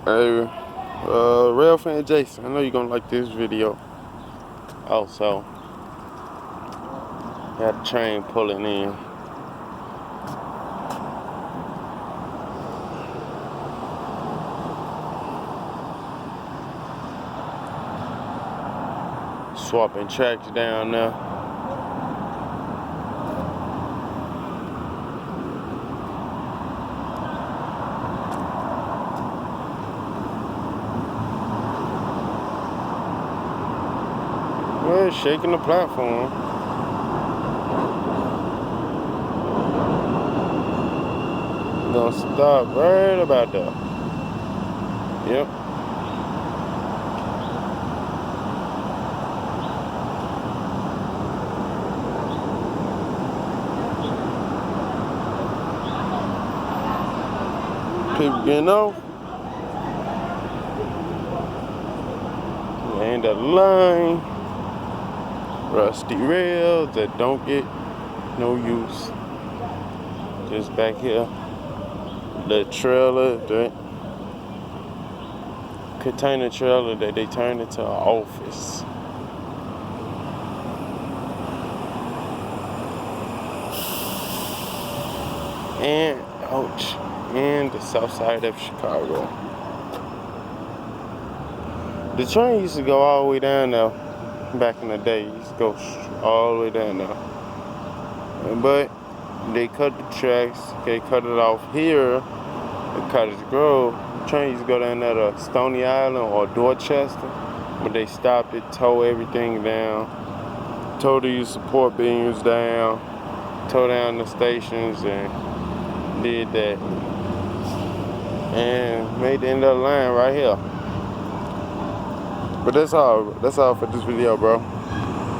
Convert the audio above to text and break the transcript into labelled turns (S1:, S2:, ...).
S1: Hey, Railfan Jason, I know you're gonna like this video. Also, got a train pulling in. Swapping tracks down there. Well, it's shaking the platform. Gonna stop right about there. Yep. People getting off. End of the line. Rusty rails that don't get no use. Just back here. The trailer, the container trailer that they turned into an office. And ouch, and the south side of Chicago. The train used to go all the way down there back in the day. It used to go all the way down there. But they cut the tracks, they cut it off here at Cottage Grove. The train used to go down there to Stony Island or Dorchester, but they stopped it, tore everything down, tore the support beams down, tore down the stations, and did that. And made the end of the line right here. But that's all for this video, bro.